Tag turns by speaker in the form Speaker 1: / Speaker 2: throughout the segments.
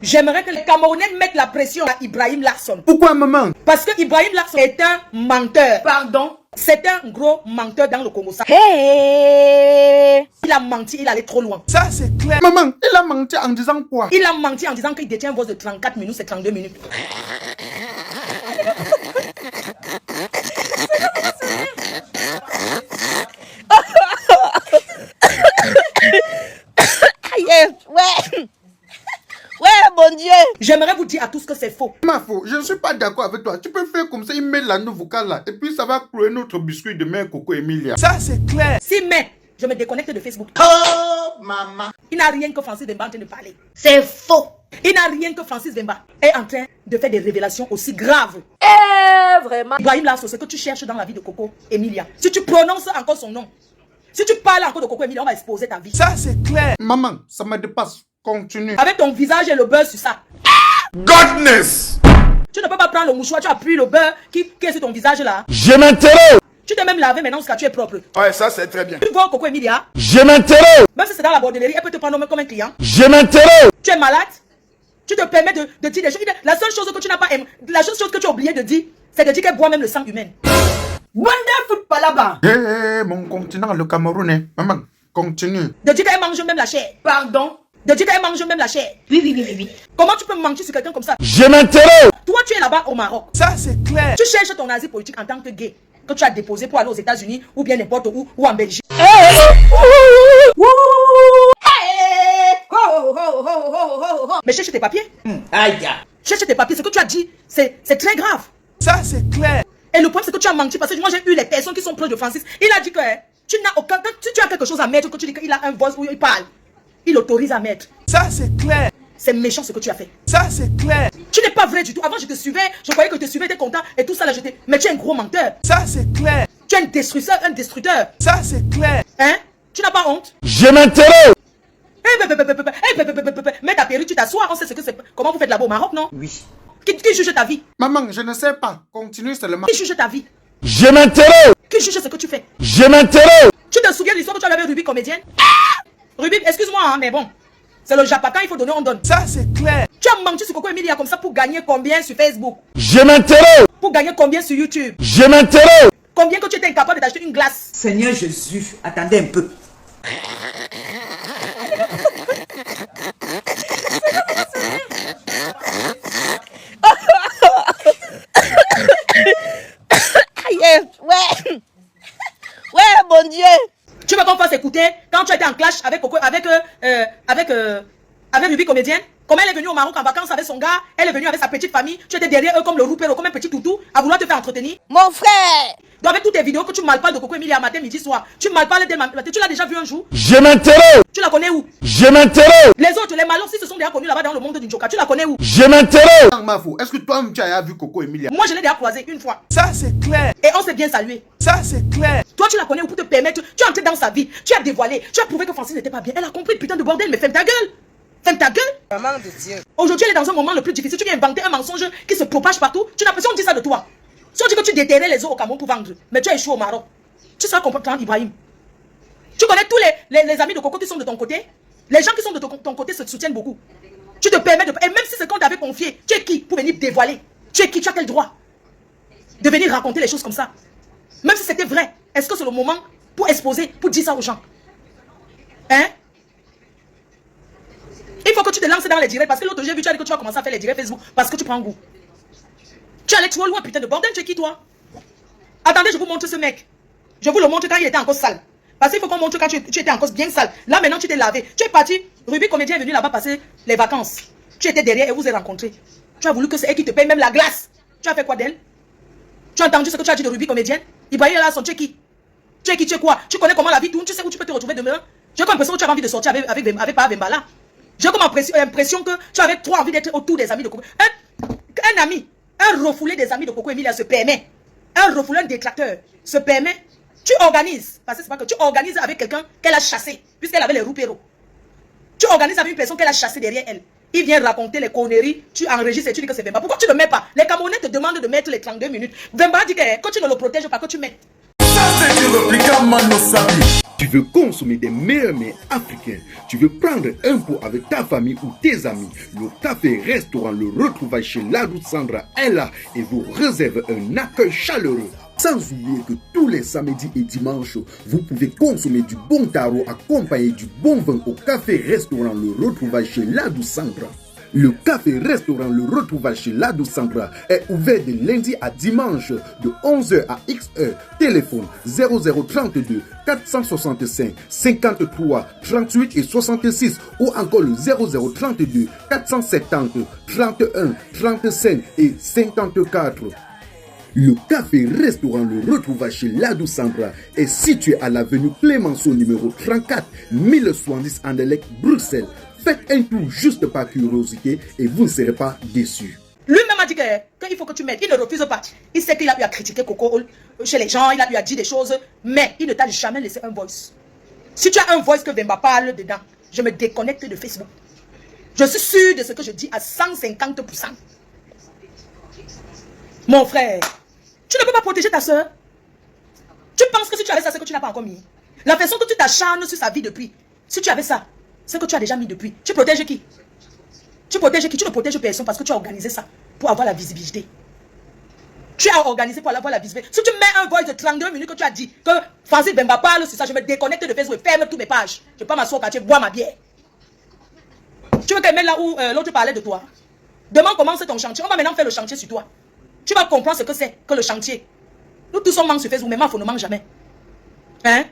Speaker 1: J'aimerais que les Camerounais mettent la pression à Ibrahim Larsson.
Speaker 2: Pourquoi, maman?
Speaker 1: Parce que Ibrahim Larsson est un menteur. Pardon? C'est un gros menteur dans le Congo.
Speaker 3: Hey.
Speaker 1: Il a menti, il allait trop loin.
Speaker 2: Ça, c'est clair. Maman, il a menti en disant quoi?
Speaker 1: Il a menti en disant qu'il détient une voix de 34 minutes, c'est 32 minutes.
Speaker 3: Ouais. Ouais, mon Dieu.
Speaker 1: J'aimerais vous dire à tous que c'est faux.
Speaker 2: Ma faux, je ne suis pas d'accord avec toi. Tu peux faire comme ça, il met la note vocale là. Et puis ça va clouer notre biscuit de mère Coco Emilia. Ça, c'est clair.
Speaker 1: Si mais je me déconnecte de Facebook.
Speaker 2: Oh, maman.
Speaker 1: Il n'a rien que Francis Vemba en train de parler.
Speaker 3: C'est faux.
Speaker 1: Il n'a rien que Francis Vemba est en train de faire des révélations aussi graves.
Speaker 3: Vraiment.
Speaker 1: Ibrahim Larsson, c'est que tu cherches dans la vie de Coco Emilia. Si tu prononces encore son nom, si tu parles encore de Coco Emilia, on va exposer ta vie.
Speaker 2: Ça, c'est clair. Maman, ça me dépasse. Continue.
Speaker 1: Avec ton visage et le beurre sur ça.
Speaker 2: Godness.
Speaker 1: Tu ne peux pas prendre le mouchoir, tu appuies le beurre qui est sur ton visage là.
Speaker 2: Je m'interroge.
Speaker 1: Tu t'es même lavé maintenant jusqu'à tu es propre.
Speaker 2: Ouais, ça, c'est très bien.
Speaker 1: Tu vois Coco Emilia,
Speaker 2: Je m'interroge.
Speaker 1: même si c'est dans la bordellerie, elle peut te prendre comme un client.
Speaker 2: Je m'interroge.
Speaker 1: Tu es malade. Tu te permets de dire des choses. La seule chose que tu n'as pas aimé, la seule chose que tu as oublié de dire, c'est de dire qu'elle boit même le sang humain. Wonderful Palaba.
Speaker 2: Hé, mon continent, le Camerounais. Maman, continue.
Speaker 1: De dire qu'elle mange même la chair. Pardon. De dire qu'elle mange même la chair. Oui. Comment tu peux mentir sur quelqu'un comme ça?
Speaker 2: Je m'interroge.
Speaker 1: Toi, tu es là-bas au Maroc.
Speaker 2: Ça, c'est clair.
Speaker 1: Tu cherches ton asile politique en tant que gay que tu as déposé pour aller aux États-Unis ou bien n'importe où ou en Belgique. Mais cherche tes papiers.
Speaker 3: Aïe.
Speaker 1: Cherche tes papiers. Ce que tu as dit, c'est très grave.
Speaker 2: Ça, c'est clair.
Speaker 1: Et le problème, c'est que tu as menti parce que moi, j'ai eu les personnes qui sont proches de Francis. Il a dit que tu n'as aucun. Si tu as quelque chose à mettre, que tu dis qu'il a un voice où il parle, il autorise à mettre.
Speaker 2: Ça, c'est clair.
Speaker 1: C'est méchant ce que tu as fait.
Speaker 2: Ça, c'est clair.
Speaker 1: Tu n'es pas vrai du tout. Avant, je te suivais. Je croyais que tu te suivais, tu es content et tout ça là, j'étais. Mais tu es un gros menteur.
Speaker 2: Ça, c'est clair.
Speaker 1: Tu es un destructeur.
Speaker 2: Ça, c'est clair.
Speaker 1: Hein? Tu n'as pas honte?
Speaker 2: Je m'interroge.
Speaker 1: Mets ta perruque, tu t'assois. On sait ce que c'est. Comment vous faites là-bas au Maroc, non?
Speaker 3: Oui.
Speaker 1: Qui juge ta vie?
Speaker 2: Maman, je ne sais pas. Continue seulement.
Speaker 1: Qui juge ta vie?
Speaker 2: Je m'interroge.
Speaker 1: Qui juge ce que tu fais?
Speaker 2: Je m'interroge.
Speaker 1: Tu te souviens de l'histoire que tu avais avec Ruby comédienne? Ruby, excuse-moi, hein, mais bon. C'est le Japa, quand il faut donner, on donne.
Speaker 2: Ça, c'est clair.
Speaker 1: Tu as menti sur Coco Emilia comme ça pour gagner combien sur Facebook?
Speaker 2: Je m'interroge.
Speaker 1: Pour gagner combien sur YouTube?
Speaker 2: Je m'interroge.
Speaker 1: Combien que tu étais incapable d'acheter une glace?
Speaker 3: Seigneur Jésus, attendez un peu. Ouais, mon Dieu.
Speaker 1: Tu veux qu'on fasse écouter quand tu étais en clash avec Coco, avec Ruby comédienne? Comment elle est venue au Maroc en vacances avec son gars? Elle est venue avec sa petite famille. Tu étais derrière eux comme le roupéro, comme un petit toutou, à vouloir te faire entretenir.
Speaker 3: Mon frère.
Speaker 1: Donc avec toutes tes vidéos que tu malparles de Coco Emilia matin, midi, soir, tu malparles d'elle matin, tu l'as déjà vu un jour?
Speaker 2: Je m'interroge.
Speaker 1: Tu la connais où?
Speaker 2: Je m'interroge.
Speaker 1: Les autres, les malheurs, si se sont déjà connus là-bas dans le monde du Joker, tu la connais où?
Speaker 2: Je m'interroge. Mafou, est-ce que toi, tu as vu Coco Emilia?
Speaker 1: Moi, je l'ai déjà croisée une fois.
Speaker 2: Ça, c'est clair.
Speaker 1: Et on s'est bien salué.
Speaker 2: Ça, c'est clair.
Speaker 1: Toi, tu la connais où pour te permettre? Tu es entré dans sa vie, tu as dévoilé, tu as prouvé que Francis n'était pas bien. Elle a compris, putain de bordel, mais ferme ta gueule. Ferme ta gueule.
Speaker 3: Maman de Dieu.
Speaker 1: Aujourd'hui, elle est dans un moment le plus difficile. Tu viens inventer un mensonge qui se propage partout. Tu n'as pas si on dit ça de toi. Si on dit que tu déterrais les eaux au Cameroun pour vendre, mais tu as échoué au Maroc. Tu seras comprendre, Ibrahim. Tu connais tous les amis de Coco qui sont de ton côté? Les gens qui sont de ton côté se soutiennent beaucoup. Tu te permets de... Et même si c'est qu'on t'avait confié, tu es qui pour venir dévoiler? Tu es qui? Tu as quel droit de venir raconter les choses comme ça? Même si c'était vrai, est-ce que c'est le moment pour exposer, pour dire ça aux gens? Hein? Il faut que tu te lances dans les directs parce que l'autre j'ai vu, tu as dit que tu vas commencer à faire les directs Facebook parce que tu prends goût. Tu allais trop loin, putain de bordel, tu es qui toi? Attendez, je vous montre ce mec. Je vous le montre quand il était encore sale. Parce qu'il faut qu'on montre quand tu étais encore bien sale. Là maintenant tu t'es lavé. Tu es parti, Ruby comédien est venu là-bas passer les vacances. Tu étais derrière et vous avez rencontré. Tu as voulu que c'est elle qui te paye même la glace. Tu as fait quoi d'elle? Tu as entendu ce que tu as dit de Ruby comédienne? Ibrahim Larsson, tu es qui? Tu es qui, tu es quoi? Tu connais comment la vie tourne? Tu sais où tu peux te retrouver demain? J'ai comme l'impression que tu as envie de sortir avec Papa Vembala. J'ai comme l'impression que tu avais trop envie d'être autour des amis de Coco. Un ami, un refoulé des amis de Coco Emilia se permet. Un refoulé, un détracteur se permet. Tu organises, parce que c'est pas que tu organises avec quelqu'un qu'elle a chassé, puisqu'elle avait les roupéros. Tu organises avec une personne qu'elle a chassé derrière elle. Il vient raconter les conneries, tu enregistres et tu dis que c'est Vemba. Pourquoi tu ne mets pas? Les Camerounais te demandent de mettre les 32 minutes. Vemba dit que quand tu ne le protèges pas, que tu mets.
Speaker 2: Ça, c'est du répliquant, man, no sabi. veux consommer des meilleurs mets africains. Tu veux prendre un pot avec ta famille ou tes amis. Le café-restaurant Le Retrouvailles chez Ladou Sandra est là et vous réserve un accueil chaleureux. Sans oublier que tous les samedis et dimanches, vous pouvez consommer du bon tarot accompagné du bon vin au café-restaurant Le Retrouvailles chez Ladou Sandra. Le café-restaurant Le Retrouvailles chez Ladou Sandra est ouvert de lundi à dimanche de 11h à XH. Téléphone 0032 465 53 38 et 66 ou encore le 0032 470 31 35 et 54. Le café-restaurant Le Retrouvailles chez Ladou Sandra est situé à l'avenue Clémenceau numéro 34 1070 Anderlecht, Bruxelles. Faites un tour juste par curiosité et vous ne serez pas déçus.
Speaker 1: Lui-même a dit qu'il faut que tu mettes. Il ne refuse pas. Il sait qu'il a eu à critiquer Coco chez les gens, il a eu à dire des choses, mais il ne t'a jamais laissé un voice. Si tu as un voice que Bemba parle dedans, je me déconnecte de Facebook. Je suis sûr de ce que je dis à 150%. Mon frère, tu ne peux pas protéger ta soeur. Tu penses que si tu avais ça, c'est que tu n'as pas encore mis. La façon que tu t'acharnes sur sa vie depuis, si tu avais ça, c'est que tu as déjà mis depuis. Tu protèges qui? Tu protèges qui? Tu ne protèges personne parce que tu as organisé ça pour avoir la visibilité. Tu as organisé pour avoir la visibilité. Si tu mets un voice de 32 minutes que tu as dit que Francis Bemba parle sur ça, je me déconnecte de Facebook et ferme toutes mes pages. Je ne vais pas m'asseoir au quartier, boire ma bière. Tu veux qu'elle mette là où l'autre parlait de toi? Demande comment c'est ton chantier. On va maintenant faire le chantier sur toi. Tu vas comprendre ce que c'est que le chantier. Nous tous on mange sur Facebook, mais Mafo ne mange jamais. Hein?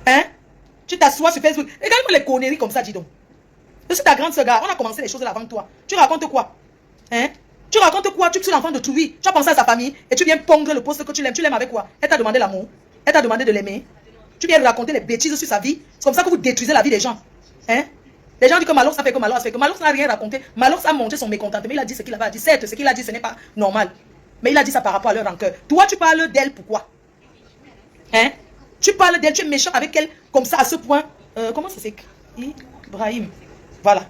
Speaker 1: Hein? Tu t'assois sur Facebook. Regarde-moi les conneries comme ça, dis donc. Je suis ta grande sœur, on a commencé les choses là avant toi. Tu racontes quoi? Hein? Tu racontes quoi? Tu es l'enfant de Touvi. Tu as pensé à sa famille et tu viens pondre le poste que tu l'aimes. Tu l'aimes avec quoi? Elle t'a demandé l'amour. Elle t'a demandé de l'aimer. Tu viens raconter les bêtises sur sa vie. C'est comme ça que vous détruisez la vie des gens. Hein? Les gens disent que Malox a fait que Malox a fait que Malox n'a rien raconté. Malox a montré son mécontentement. Il a dit ce qu'il avait à dire. Certes, ce qu'il a dit, ce n'est pas normal. Mais il a dit ça par rapport à leur rancœur. Toi, tu parles d'elle, pourquoi? Hein? Tu parles d'elle, tu es méchant avec elle comme ça à ce point. Comment ça s'écrit? Ibrahim. Voilà.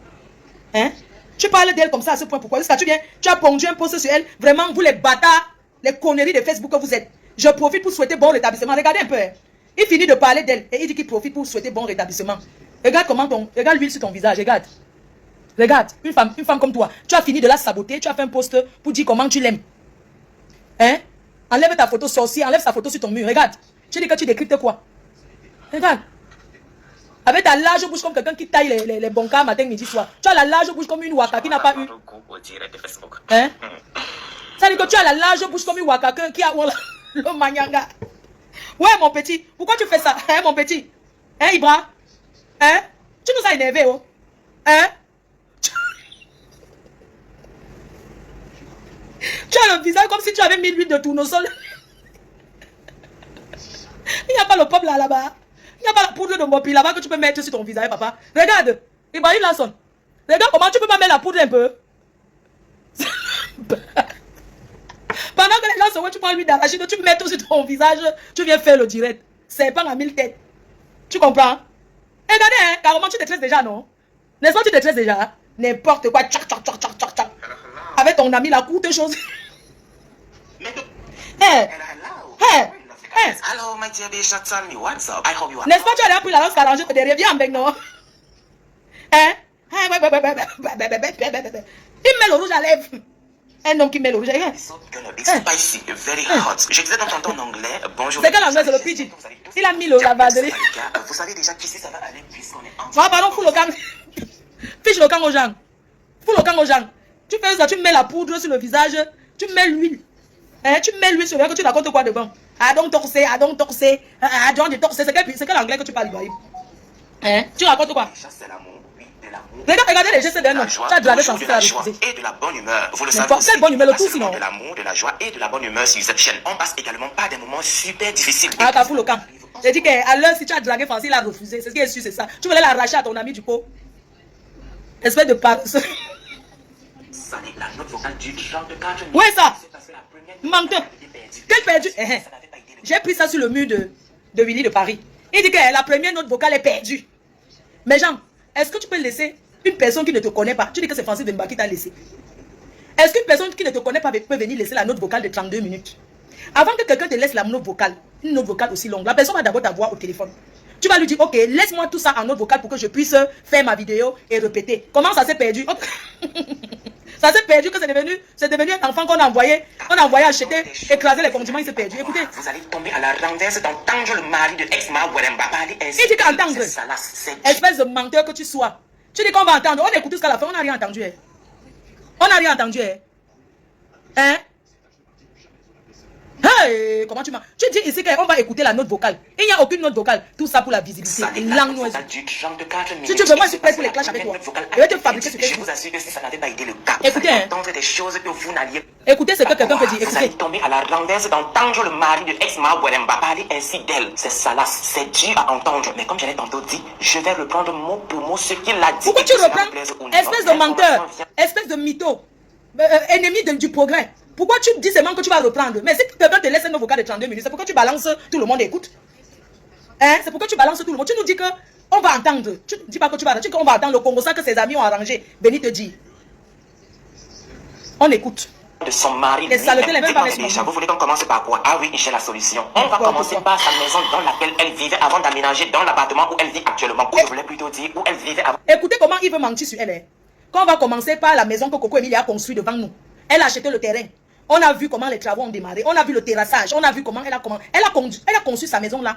Speaker 1: Hein? Tu parles d'elle comme ça à ce point. Pourquoi? Parce que tu viens, tu as pondu un post sur elle. Vraiment, vous les bâtards, les conneries de Facebook que vous êtes. Je profite pour souhaiter bon rétablissement. Regardez un peu. Hein. Il finit de parler d'elle et il dit qu'il profite pour souhaiter bon rétablissement. Regarde comment regarde l'huile sur ton visage. Regarde. Regarde. Une femme comme toi. Tu as fini de la saboter. Tu as fait un post pour dire comment tu l'aimes. Hein? Enlève ta photo sorcière. Enlève sa photo sur ton mur. Regarde. Tu dis que tu décryptes quoi? Regarde. Avec ta large bouche comme quelqu'un qui taille les boncas matin, midi, soir. Tu as la large bouche comme une waka qui n'a pas eu. Hein? Ça dit que tu as la large bouche comme une waka qui a le manyanga. Ouais, mon petit. Pourquoi tu fais ça? Hein, mon petit? Hein, Ibra? Hein? Tu nous as énervé, oh? Hein? Tu as le visage comme si tu avais mis l'huile de tournesol. Il n'y a pas le peuple là-bas. Il n'y a pas la poudre de mopi là-bas que tu peux mettre sur ton visage, papa. Regarde. Ibrahim Lasson. Regarde comment tu peux pas mettre la poudre un peu. Pendant que les gens se voient, tu prends l'huile d'arachide, tu mets tout sur ton visage, tu viens faire le direct. C'est pas à 1000 têtes. Tu comprends? Et regardez, hein, carrément, tu te tresses déjà, non? N'est-ce pas, tu te tresses déjà? N'importe quoi. Tchac, tchac, tchac, tchac, tchac, tchac. Avec ton ami, la courte chose. Hey. Hey. Hey.
Speaker 4: Hello, my dear Bishots on me. What's up? I hope you are.
Speaker 1: N'est-ce pas, tu as appris la langue qu'à derrière, viens avec nous. Hein? Il met le rouge à lèvres. Un homme qui met le rouge à lèvres.
Speaker 4: It's gonna be spicy, very hot. Je disais dans ton ton anglais, bonjour.
Speaker 1: C'est quel anglais, c'est le pidgin. Il a mis le lavage.
Speaker 4: Vous savez déjà qui ça va aller puisqu'on est en.
Speaker 1: Ah, pardon, fous le camp. Fiche le camp aux gens. Fous le camp aux gens. Tu fais ça, tu mets la poudre sur le visage, tu mets l'huile. Hein? Tu mets l'huile sur le visage, tu racontes quoi devant? I don't talk say, I don't talk say, I don't talk say. C'est quel anglais que tu parles, Ibrahim? Hein? Tu racontes quoi?
Speaker 4: C'est l'amour, oui, de l'amour.
Speaker 1: Regardez les gestes d'un homme. Tu as dragué sans
Speaker 4: de la joie et de la bonne humeur. Vous le savez.
Speaker 1: Quelle bonne humeur, le tout sinon?
Speaker 4: De l'amour, de la joie et de la bonne humeur sur cette chaîne. On passe également par des moments super difficiles.
Speaker 1: Ah, t'as fou le camp. J'ai dit qu'à l'heure, si tu as dragué Francis, il a refusé. C'est ce qui est sûr, c'est ça. Tu voulais l'arracher à ton ami du pot. Espèce de paresseux.
Speaker 4: Ça n'est la note vocale du 34 minutes.
Speaker 1: Où est ça? Menteur. Quel perdu? J'ai pris ça sur le mur de Willy de Paris. Il dit que la première note vocale est perdue. Mais Jean, est-ce que tu peux laisser une personne qui ne te connaît pas? Tu dis que c'est Francis Bemba qui t'a laissé. Est-ce qu'une personne qui ne te connaît pas peut venir laisser la note vocale de 32 minutes? Avant que quelqu'un te laisse la note vocale, une note vocale aussi longue. La personne va d'abord t'avoir au téléphone. Tu vas lui dire, ok, laisse-moi tout ça en note vocale pour que je puisse faire ma vidéo et répéter. Comment ça s'est perdu? Ça s'est perdu que c'est devenu un enfant qu'on a envoyé acheter, écraser les condiments, il s'est perdu. Écoutez.
Speaker 4: Vous allez tomber à la renverse d'entendre le mari de ex-Ma Weremba parler ainsi.
Speaker 1: Il dit qu'entendre. Espèce de menteur que tu sois. Tu dis qu'on va entendre. On écoute jusqu'à la fin, on n'a rien entendu. Hein. On n'a rien entendu. Hein? Hey, comment tu m'as... Tu dis ici qu'on va écouter la note vocale. Il n'y a aucune note vocale. Tout ça pour la visibilité. Langue noise. Si tu veux, moi je suis prêt pour les clashs avec toi. Je vais te fabriquer ce que
Speaker 4: je vous assure que si ça n'avait pas été le cas,
Speaker 1: écoutez,
Speaker 4: vous allez entendre des choses que vous n'alliez...
Speaker 1: Écoutez ce que quelqu'un peut dire.
Speaker 4: Vous allez tomber à la renverse d'entendre le mari de ex-Ma Weremba parler ainsi d'elle. C'est salace, c'est dur à entendre. Mais comme je l'ai tantôt dit, je vais reprendre mot pour mot ce qu'il a dit.
Speaker 1: Pourquoi tu reprends? Espèce de menteur, espèce de mytho, ennemi du progrès. Pourquoi tu dis seulement que tu vas reprendre? Mais si quelqu'un te laisse un vocal de 32 minutes, c'est pourquoi tu balances, tout le monde écoute. Hein? C'est pourquoi tu balances tout le monde. Tu nous dis qu'on va entendre. Tu ne dis pas que tu vas entendre, tu dis qu'on va entendre le Congo, ça que ses amis ont arrangé. Béni te dit. On écoute.
Speaker 4: De son mari.
Speaker 1: Les saletés, les mêmes pas
Speaker 4: déjà, vous voulez qu'on commence par quoi? Ah oui, j'ai la solution. On va commencer par sa maison dans laquelle elle vivait avant d'aménager dans l'appartement où elle vit actuellement. Ou je voulais plutôt dire où elle vivait avant.
Speaker 1: Écoutez comment il veut mentir sur elle. Hein? Quand on va commencer par la maison que Coco Emilie a construite devant nous. Elle a acheté le terrain. On a vu comment les travaux ont démarré. On a vu le terrassage. On a vu comment elle a conçu sa maison là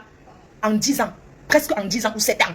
Speaker 1: en 10 ans. Presque en 10 ans ou 7 ans.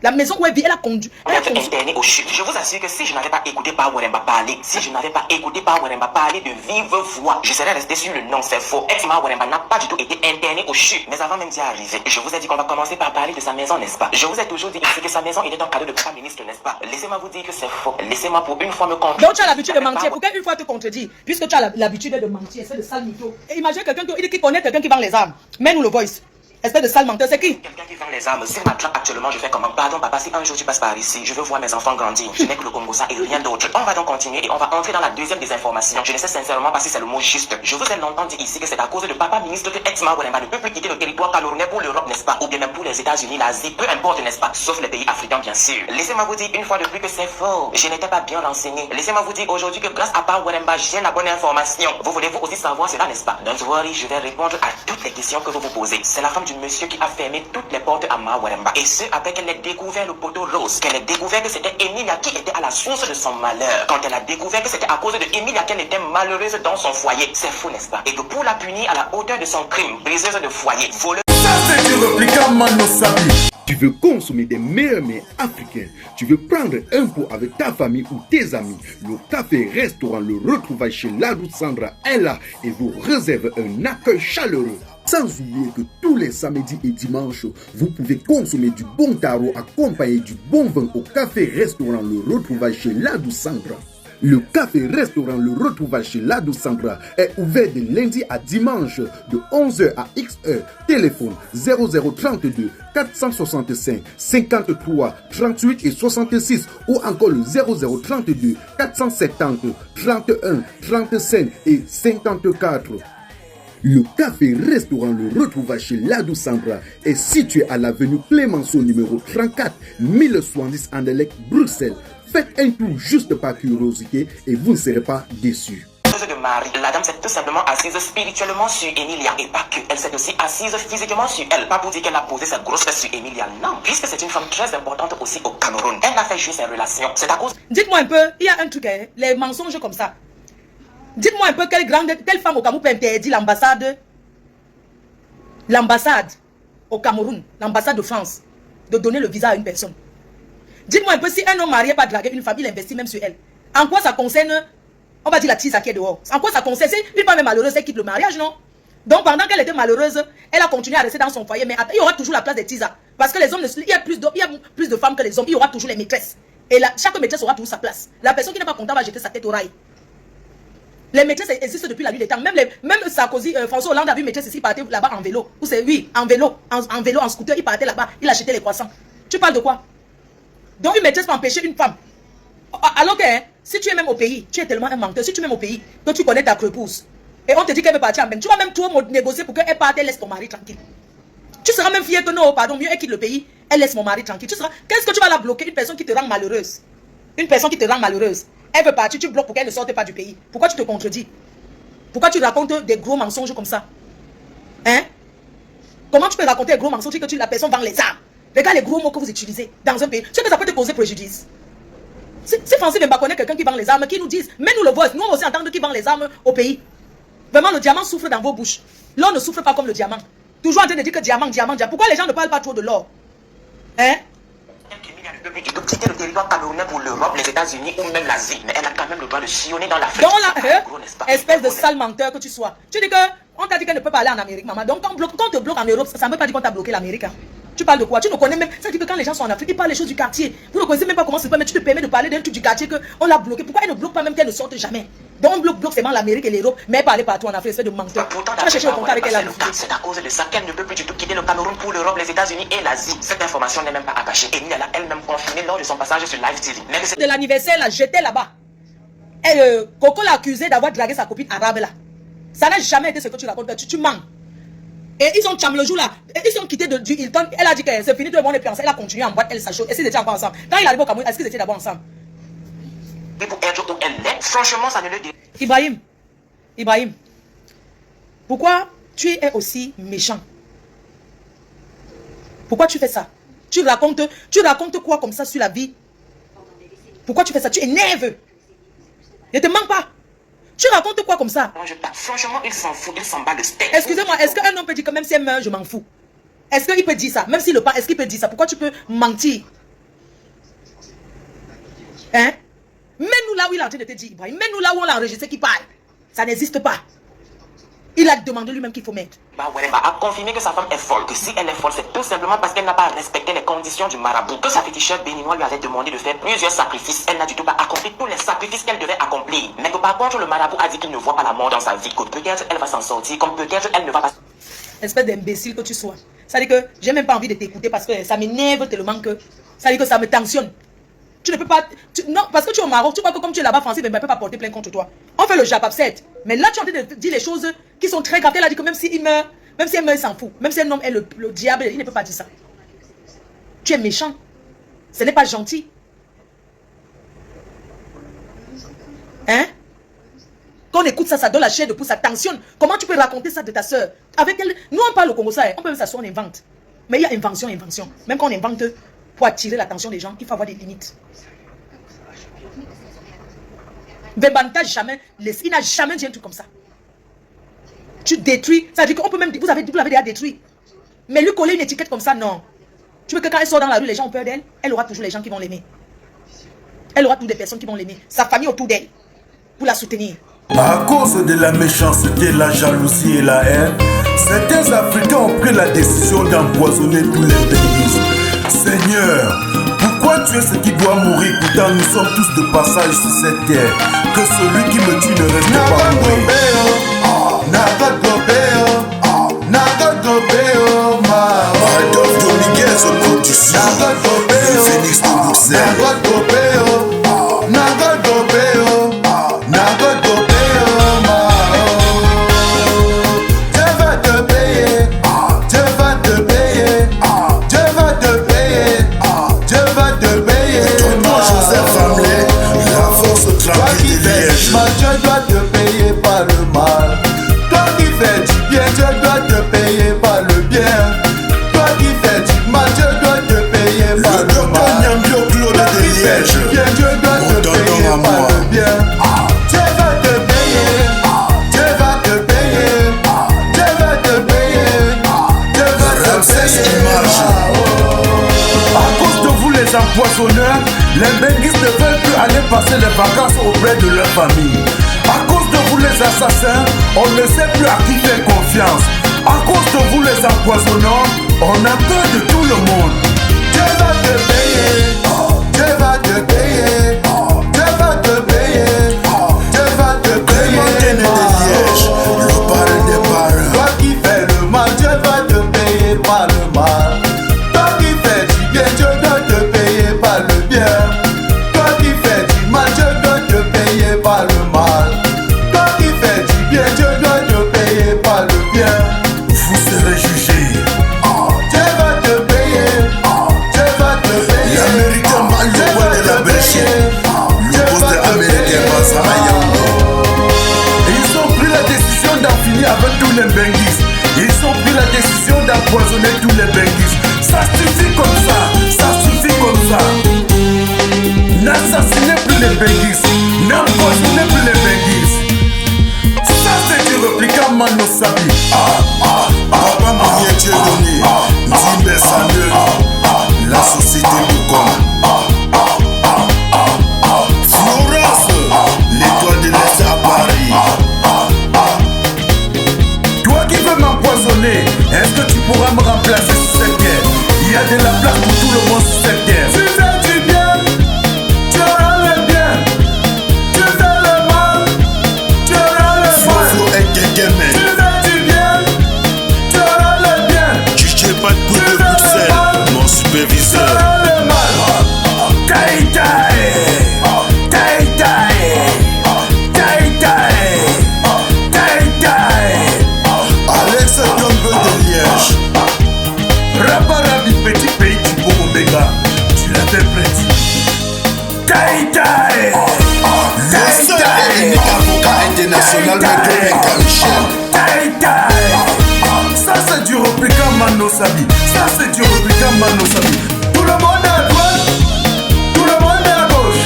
Speaker 1: La maison où elle vit, elle a conduit.
Speaker 4: Interné au chute. Je vous assure que si je n'avais pas écouté par Weremba parler, si je n'avais pas écouté par Weremba parler de vive voix, je serais resté sur le nom, c'est faux. Ex-Ma Weremba n'a pas du tout été interné au chute. Mais avant même d'y arriver, je vous ai dit qu'on va commencer par parler de sa maison, n'est-ce pas? Je vous ai toujours dit ici que sa maison était un cadeau de Papa ministre, n'est-ce pas? Laissez-moi vous dire que c'est faux. Laissez-moi pour une fois me contredire.
Speaker 1: Donc tu as l'habitude de mentir. Pourquoi une fois te contredire? Puisque tu as l'habitude de mentir, c'est de sale mytho. Et imagine quelqu'un qui connaît quelqu'un qui vend les armes. Mets-nous le voice. Espèce de sale menteur, c'est qui?
Speaker 4: Quelqu'un qui vend les armes. Si maintenant, actuellement, je fais comment? Pardon, papa, si un jour tu passes par ici, je veux voir mes enfants grandir. Je n'ai que le Congo ça et rien d'autre. On va donc continuer et on va entrer dans la deuxième des informations. Je ne sais sincèrement pas si c'est le mot juste. Je vous ai longtemps dit ici que c'est à cause de Papa ministre que ex-Ma Weremba ne peut plus quitter le territoire camerounais pour l'Europe, n'est-ce pas? Ou bien même pour les États-Unis, l'Asie, peu importe, n'est-ce pas? Sauf les pays africains, bien sûr. Laissez-moi vous dire une fois de plus que c'est faux. Je n'étais pas bien renseigné. Laissez-moi vous dire aujourd'hui que grâce à Papa Weremba, j'ai la bonne information. Vous voulez-vous aussi savoir cela, n'est-ce pas? Don't worry, je vais répondre à toutes les questions que vous vous posez. C'est la femme du monsieur qui a fermé toutes les portes à Ma Weremba. Et ce, après qu'elle ait découvert le poteau rose, qu'elle ait découvert que c'était Emilia qui était à la source de son malheur. Quand elle a découvert que c'était à cause de Emilia qu'elle était malheureuse dans son foyer. C'est fou, n'est-ce pas? Et que pour la punir à la hauteur de son crime, briseuse de foyer, voleuse...
Speaker 2: Tu veux consommer des meilleurs mets africains. Tu veux prendre un pot avec ta famille ou tes amis. Le café restaurant Le Retrouvailles chez Ladou Sandra est là et vous réserve un accueil chaleureux. Sans oublier que tous les samedis et dimanches, vous pouvez consommer du bon tarot accompagné du bon vin au café-restaurant Le Retrouvailles chez Ladou Sandra. Le café-restaurant Le Retrouvailles chez Ladou Sandra est ouvert de lundi à dimanche de 11h à XH. Téléphone 0032 465 53 38 et 66 ou encore le 0032 470 31 35 et 54. Le café-restaurant Le Retrouvailles chez Ladou Sandra est situé à l'avenue Clémenceau numéro 34 1070 Anderlecht, Bruxelles. Faites un tour juste par curiosité et vous ne serez pas déçus.
Speaker 4: De Marie, la dame s'est tout simplement assise spirituellement sur Emilia et pas que, elle s'est aussi assise physiquement sur elle. Pas pour dire qu'elle a posé sa grosse fesse sur Emilia, non, puisque c'est une femme très importante aussi au Cameroun. Elle a fait jouer ses relations, c'est à cause...
Speaker 1: Dites-moi un peu, il y a un truc, hein, les mensonges comme ça. Dites-moi un peu quelle femme au Cameroun peut interdire l'ambassade au Cameroun, l'ambassade de France, de donner le visa à une personne. Dites-moi un peu si un homme marié pas draguer une femme, il investit même sur elle. En quoi ça concerne, on va dire la tisa qui est dehors. En quoi ça concerne, si une femme est malheureuse, elle quitte le mariage, non? Donc pendant qu'elle était malheureuse, elle a continué à rester dans son foyer, mais il y aura toujours la place des tisas. Parce que les hommes, il y a plus de femmes que les hommes, il y aura toujours les maîtresses. Et chaque maîtresse aura toujours sa place. La personne qui n'est pas contente va jeter sa tête au rail. Les maîtresses existent depuis la nuit des temps. Même Sarkozy, François Hollande a vu une maîtresse ici, il partait là-bas en vélo. Ou c'est oui, en vélo, en scooter, il partait là-bas, il achetait les croissants. Tu parles de quoi? Donc une maîtresse peut empêcher une femme. Alors que si tu es même au pays, tu es tellement un menteur. Si tu es même au pays, que tu connais ta crepousse, et on te dit qu'elle veut partir en bain, tu vas même tout négocier pour qu'elle parte et laisse ton mari tranquille. Tu seras même fier que non, pardon, mieux elle quitte le pays, elle laisse mon mari tranquille. Qu'est-ce que tu vas la bloquer? Une personne qui te rend malheureuse. Une personne qui te rend malheureuse. Elle veut partir, tu bloques pour qu'elle ne sorte pas du pays. Pourquoi tu te contredis? Pourquoi tu racontes des gros mensonges comme ça? Hein? Comment tu peux raconter un gros mensonge que la personne vend les armes? Regarde les gros mots que vous utilisez dans un pays. Tu sais que ça peut te causer préjudice. Si Francis Bemba connaît quelqu'un qui vend les armes, qui nous dise, mets-nous le voice, nous aussi entendre qui vend les armes au pays. Vraiment, le diamant souffle dans vos bouches. L'or ne souffle pas comme le diamant. Toujours en train de dire que diamant. Pourquoi les gens ne parlent pas trop de l'or? Hein?
Speaker 4: Ne peut plus du tout quitter le territoire camerounais pour l'Europe, les États-Unis ou même l'Asie. Mais elle a quand même le droit de sillonner dans l'Afrique.
Speaker 1: Donc là, espèce de sale menteur que tu sois. Tu dis que on t'a dit qu'elle ne peut pas aller en Amérique, maman. Donc quand on te bloque en Europe, ça ne veut pas dire qu'on t'a bloqué l'Amérique. Hein. Tu parles de quoi? Tu ne connais même. Ça veut dire que quand les gens sont en Afrique, ils parlent les choses du quartier. Vous ne connaissez même pas comment c'est pas, mais tu te permets de parler d'un truc du quartier qu'on l'a bloqué. Pourquoi elle ne bloque pas même qu'elle ne sorte jamais? Donc on bloque seulement l'Amérique et l'Europe, mais elle parle partout en Afrique, espèce de menteur. Tu vas chercher le contact avec elle.
Speaker 4: C'est à cause de ça qu'elle ne peut plus du tout quitter le Cameroun pour l'Europe, les États-Unis et l'Asie. Cette information n'est même pas attachée. Et elle a elle-même confirmé lors de son passage sur Live TV.
Speaker 1: De l'anniversaire, là, j'étais là-bas. Et Coco l'a accusé d'avoir dragué sa copine arabe là. Ça n'a jamais été ce que tu racontes. Tu mens. Et ils ont le jour là. Ils ont quitté du Hilton. Elle a dit que c'est fini, tout le monde est plus ensemble. Elle a continué en boîte, elle s'achète. Et s'ils étaient encore ensemble. Quand il arrive au Cameroun, est-ce qu'ils étaient d'abord ensemble?
Speaker 4: Et pour être où elle est, franchement, ça ne le dit.
Speaker 1: Ibrahim, pourquoi tu es aussi méchant? Pourquoi tu fais ça? Tu racontes quoi comme ça sur la vie? Pourquoi tu fais ça? Tu énerves. Ne te mens pas. Tu racontes quoi comme ça?
Speaker 4: Franchement, il s'en fout, il s'en bat le steak.
Speaker 1: Excusez-moi, est-ce qu'un homme peut dire que même si elle meurt, je m'en fous? Est-ce qu'il peut dire ça? Même s'il le parle, est-ce qu'il peut dire ça? Pourquoi tu peux mentir? Hein? Mets-nous là où il est en train de te dire, Ibrahim. Mets-nous là où on l'a enregistré qui parle. Ça n'existe pas. Il a demandé lui-même qu'il faut mettre.
Speaker 4: A confirmé que sa femme est folle, que si elle est folle, c'est tout simplement parce qu'elle n'a pas respecté les conditions du marabout, que sa féticheur béninois lui avait demandé de faire plusieurs sacrifices. Elle n'a du tout pas accompli tous les sacrifices qu'elle devait accomplir. Mais que par contre, le marabout a dit qu'il ne voit pas la mort dans sa vie, que peut-être elle va s'en sortir, comme peut-être elle ne va pas...
Speaker 1: Espèce d'imbécile que tu sois. Ça dit que j'ai même pas envie de t'écouter parce que ça m'énerve tellement que... Ça dit que ça me tensionne. Tu ne peux pas... non, parce que tu es au Maroc, tu crois que comme tu es là-bas, Francis ne peut pas porter plainte contre toi. On fait le Japap 7. Mais là, tu es en train de dire les choses qui sont très graves. Elle a dit que même s'il meurt, même si elle meurt, il s'en fout. Même si un homme est le diable, il ne peut pas dire ça. Tu es méchant. Ce n'est pas gentil. Hein? Quand on écoute ça, ça donne la chair de pouce, ça tensionne. Comment tu peux raconter ça de ta soeur? Avec elle, nous on parle au Congo, ça, on peut même s'asseoir, on invente. Mais il y a invention. Même quand on invente, pour attirer l'attention des gens, il faut avoir des limites. Bembanta jamais, il n'a jamais dit un truc comme ça. Tu détruis, ça veut dire qu'on peut même, vous l'avez déjà détruit. Mais lui coller une étiquette comme ça, non. Tu veux que quand elle sort dans la rue, les gens ont peur d'elle? Elle aura toujours les gens qui vont l'aimer. Elle aura toujours des personnes qui vont l'aimer. Sa famille autour d'elle, pour la soutenir.
Speaker 5: À cause de la méchanceté, la jalousie et la haine, certains Africains ont pris la décision d'empoisonner tous les pays. Seigneur, pourquoi tu es ce qui doit mourir? Pourtant nous sommes tous de passage sur cette terre. Que celui qui me tue ne reste pas mourir. Adolphe Dominguez, production de Phoenix de Bruxelles.
Speaker 6: Dieu doit te payer par le mal. Toi qui fais du bien, Dieu doit te payer par le bien. Toi qui fais du mal, Dieu doit te payer par le mal. Toi qui fais du bien, Dieu doit te payer par le bien. Dieu va te payer, Dieu va te payer, Dieu va te payer, Dieu va te payer.
Speaker 5: À cause de vous les empoisonneurs, les benguistes ne veulent plus aller passer les vacances auprès de leur famille. À cause de vous les assassins, on ne sait plus à qui faire confiance. À cause de vous les empoisonneurs, on a peur de tout le monde.
Speaker 6: Dieu va te payer, Dieu va te payer, Dieu va te payer, Dieu va te payer.
Speaker 5: Le parrain des parrains.
Speaker 6: Toi qui fais le mal, Dieu va te payer par le mal. Toi qui fais du bien, Dieu doit te payer par le bien. Toi qui fais du mal, Dieu doit te payer par le mal. Toi qui fais du bien, Dieu doit te payer par le bien.
Speaker 5: Vous serez jugés.
Speaker 6: Dieu va te payer, Dieu va te payer.
Speaker 5: L'Américain mal le roi de la Belgique. Benguis. N'empoisonnez plus les Benguis. Ça c'est du replicant Mano Sabi.
Speaker 6: Papa Mounier Dieudonné, Nzimbe Samuel, la société Boucom. Florence, l'étoile de l'Est à Paris.
Speaker 5: Toi qui veux m'empoisonner, est-ce que tu pourras me remplacer sur cette guerre? Il y a de la place pour tout le monde sur cette terre. Tu fais du bien, tu auras le bien. Tu fais le mal, tu auras le mal.
Speaker 6: Flo et Kékémé.
Speaker 5: Tu fais du bien, tu auras le bien.
Speaker 6: DJ Bad Boy de Bruxelles, mon
Speaker 5: Tu
Speaker 6: superviseur.
Speaker 5: auras le mal. Taï taï, taï taï, taï taï, taï taï.
Speaker 6: Alex Tombe de Liège.
Speaker 5: Rabarabi, petit pays du Bombéga, tu l'interprètes. Taï taï,
Speaker 6: Le seul et unique avocat international, Maître Michel.
Speaker 5: taï taï. Ça c'est du replicant Mano Sabi. Ça c'est du replicant Mano Sabi. Tout le monde est à droite, tout le monde est à gauche.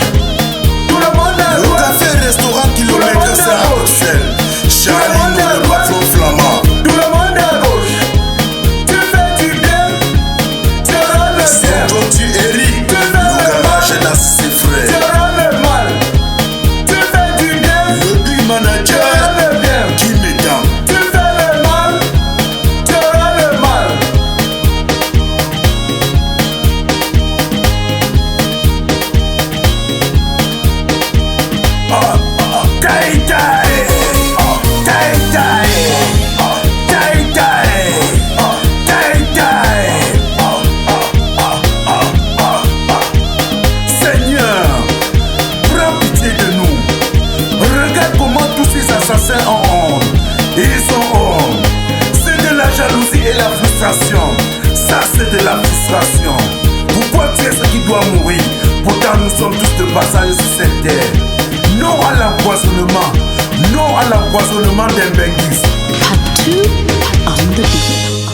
Speaker 5: Tout le monde est à
Speaker 6: Le
Speaker 5: droite.
Speaker 6: café restaurant kilomètre 5 à Bruxelles. Charlie, le patron flamand.
Speaker 5: Tout le monde est à gauche. Tu fais du bien, tu auras le bien.
Speaker 6: Sonjo, tu Eric, le garage dans ses
Speaker 5: Tu
Speaker 6: frères.
Speaker 5: auras le mal. Tu fais du bien,
Speaker 6: Le big
Speaker 5: tu
Speaker 6: manager,
Speaker 5: auras le bien.
Speaker 6: qui m'étend.
Speaker 5: Tu fais le mal, tu auras le mal. Taï taï, taï taï, taï taï, taï taï. Seigneur, prends pitié de nous. Regarde comment tous ces assassins ont honte. Ils ont honte. C'est de la jalousie et la frustration. Ça c'est de la frustration. Pourquoi tu es ce qui doit mourir? Pourtant nous sommes tous de passage sur cette terre. Non à l'empoisonnement. Non à l'empoisonnement des Benguis.
Speaker 7: Part 2 on the beat.